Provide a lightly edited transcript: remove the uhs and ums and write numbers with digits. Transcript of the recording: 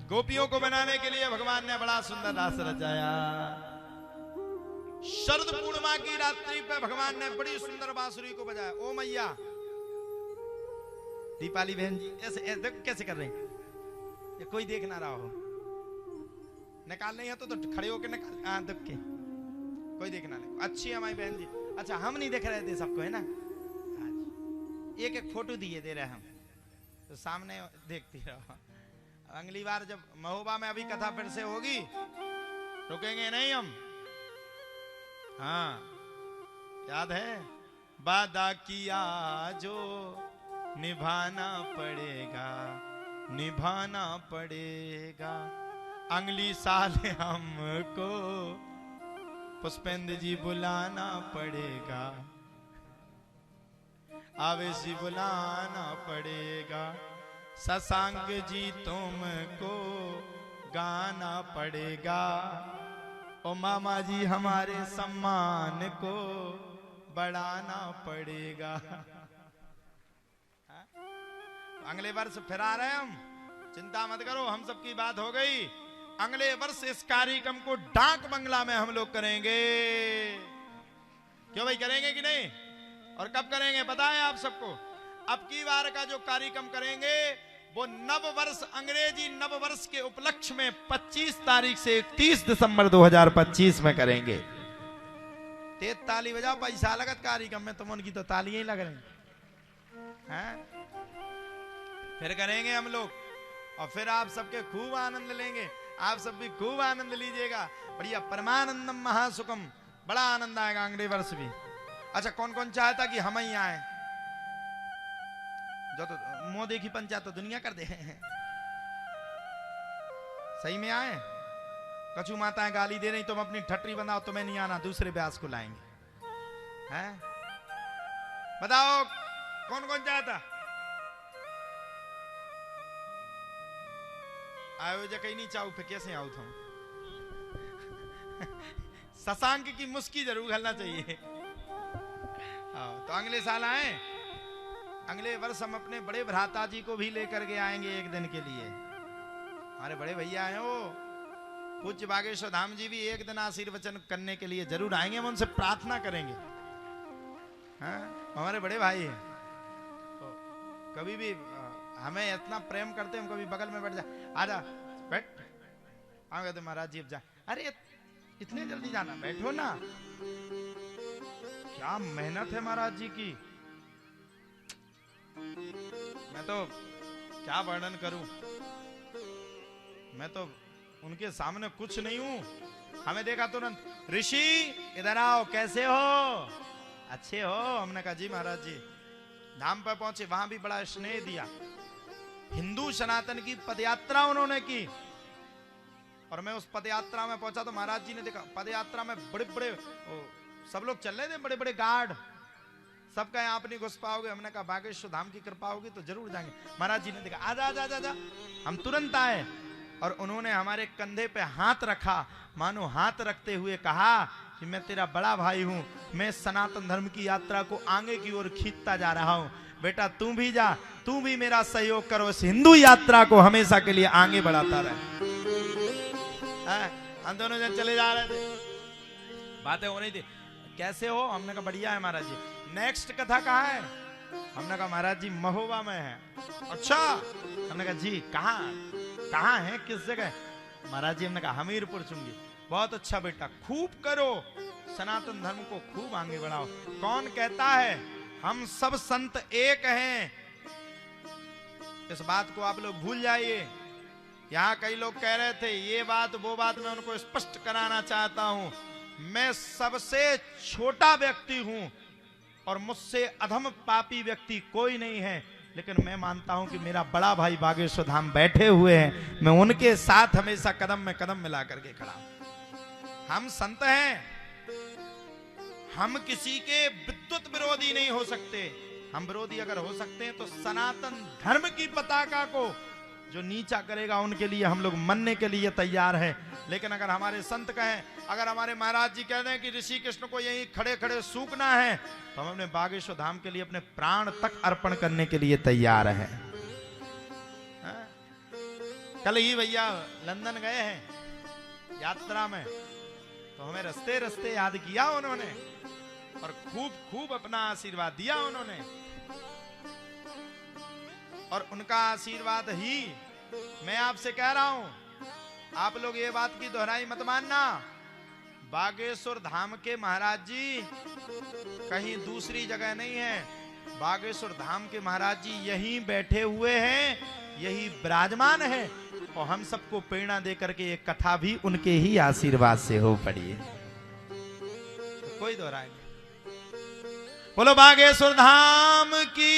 गोपियों को बनाने के लिए भगवान ने बड़ा सुंदर रास रचाया। शरद पूर्णिमा की रात्रि पे भगवान ने बड़ी सुंदर बांसुरी को बजाया। ओ मैया दीपाली बहन जी ऐसे देख कैसे कर रहे हैं, ये कोई देख ना रहा हो, निकाल नहीं है तो खड़े होकर निकाल, देख के कोई देखना नहीं। अच्छी है हमारी बहन जी। अच्छा हम नहीं देख रहे थे सबको, है ना, एक एक फोटो दिए दे रहे हम तो सामने देखती रहो। अगली बार जब महोबा में अभी कथा फिर से होगी, रुकेंगे नहीं हम। हाँ याद है, वादा किया जो निभाना पड़ेगा, निभाना पड़ेगा। अगली साल हमको पुष्पेंद्र जी बुलाना पड़ेगा, आवेशी बुलाना पड़ेगा। शशांक जी तुमको गाना पड़ेगा। ओ मामा जी हमारे सम्मान को बढ़ाना पड़ेगा। अगले वर्ष फिर आ रहे हैं हम, चिंता मत करो, हम सबकी बात हो गई। अगले वर्ष इस कार्यक्रम को डाक बंगला में हम लोग करेंगे। क्यों भाई, करेंगे कि नहीं? और कब करेंगे पता है आप सबको? अब की बार का जो कार्यक्रम करेंगे वो नव वर्ष, अंग्रेजी नव वर्ष के उपलक्ष्य में 25 तारीख से 31 दिसंबर 2025 में करेंगे। तेज ताली बजाओ, पैसा लगत कार्यक्रम में, तुम उनकी तो तालियां ही लग रही हैं। फिर करेंगे हम लोग और फिर आप सबके खूब आनंद लेंगे, आप सब भी खूब आनंद लीजिएगा। बढ़िया, परमानंदम महासुखम, बड़ा आनंद आएगा अगले वर्ष भी। अच्छा कौन कौन चाहता कि हम ही आए? जो तो मुंह देखी पंचायत तो दुनिया कर दे। सही में आए? कछु माताएं गाली दे रही, तुम अपनी ठटरी बनाओ, तुम्हें नहीं आना, दूसरे ब्यास को लाएंगे। हैं बताओ कौन कौन चाहता? आयोजक ही नहीं चाहू, फिर कैसे आऊ तुम? शशांक की मुस्की जरूर घलना चाहिए। तो अगले साल आए, अगले वर्ष हम अपने बड़े भ्राता जी को भी लेकर के आएंगे एक दिन के लिए। हमारे बड़े भैया हैं वो, पूज्य बागेश्वर धाम जी भी एक दिन आशीर्वचन करने के लिए जरूर आएंगे, हम उनसे प्रार्थना करेंगे। हाँ हमारे बड़े भाई हैं, तो कभी भी हमें इतना प्रेम करते हैं, हम कभी बगल में बैठ जा, आजा बैठ, आगे तो महाराज जी अब जा, अरे इतने जल्दी जाना, बैठो ना, क्या मेहनत है महाराज जी की। मैं तो क्या वर्णन करूं, मैं तो उनके सामने कुछ नहीं हूं। हमें देखा तुरंत, ऋषि इधर आओ, कैसे हो, अच्छे हो? हमने कहा जी महाराज जी। धाम पर पहुंचे, वहां भी बड़ा स्नेह दिया। हिंदू सनातन की पदयात्रा उन्होंने की और मैं उस पदयात्रा में पहुंचा तो महाराज जी ने देखा, पदयात्रा में बड़े बड़े सब लोग चल रहे थे, बड़े बड़े गार्ड, सबका यहाँ आप नहीं घुस पाओगे। हमने कहा बागेश्वर धाम की कृपा होगी तो जरूर जाएंगे। महाराज जी ने देखा, आजा आजा आजा, हम तुरंत आए और उन्होंने हमारे कंधे पे हाथ रखा, मानो हाथ रखते हुए कहा कि मैं तेरा बड़ा भाई हूं, मैं सनातन धर्म की यात्रा को आगे की ओर खींचता जा रहा हूं, बेटा तू भी जा, तू भी मेरा सहयोग करो, इस हिंदू यात्रा को हमेशा के लिए आगे बढ़ाता रहे। हम दोनों जन चले जा रहे थे, बातें हो रही थी, कैसे हो? हमने कहा बढ़िया है महाराज जी। नेक्स्ट कथा कहाँ है? हमने कहा महाराज जी महोबा में है। अच्छा, हमने कहा जी कहाँ है, किस जगह? महाराज जी हमने कहा हमीरपुर चुंगी। बहुत अच्छा बेटा, खूब करो, सनातन धर्म को खूब आगे बढ़ाओ। कौन कहता है हम सब संत एक हैं? इस बात को आप लोग भूल जाइए। यहाँ कई लोग कह रहे थे ये बात वो बात, मैं उनको स्पष्ट कराना चाहता हूं, मैं सबसे छोटा व्यक्ति हूं और मुझसे अधम पापी व्यक्ति कोई नहीं है, लेकिन मैं मानता हूं कि मेरा बड़ा भाई बागेश्वर धाम बैठे हुए हैं, मैं उनके साथ हमेशा कदम में कदम मिला करके खड़ा हूं। हम संत हैं, हम किसी के विद्वत विरोधी नहीं हो सकते। हम विरोधी अगर हो सकते हैं तो सनातन धर्म की पताका को जो नीचा करेगा उनके लिए हम लोग मरने के लिए तैयार हैं। लेकिन अगर हमारे संत कहें, अगर हमारे महाराज जी कह दें कि ऋषि कृष्ण को यहीं खड़े खड़े सूखना है, तो हम अपने बागेश्वर धाम के लिए अपने प्राण तक अर्पण करने के लिए तैयार हैं। कल ही भैया लंदन गए हैं यात्रा में, तो हमें रस्ते रस्ते याद किया उन्होंने और खूब खूब अपना आशीर्वाद दिया उन्होंने। और उनका आशीर्वाद ही मैं आपसे कह रहा हूं, आप लोग ये बात की दोहराई मत मानना। बागेश्वर धाम के महाराज जी कहीं दूसरी जगह नहीं है, बागेश्वर धाम के महाराज जी यहीं बैठे हुए हैं, यही विराजमान है, और हम सबको प्रेरणा देकर के एक कथा भी उनके ही आशीर्वाद से हो पड़ी है। तो कोई दोहराई नहीं। बोलो बागेश्वर धाम की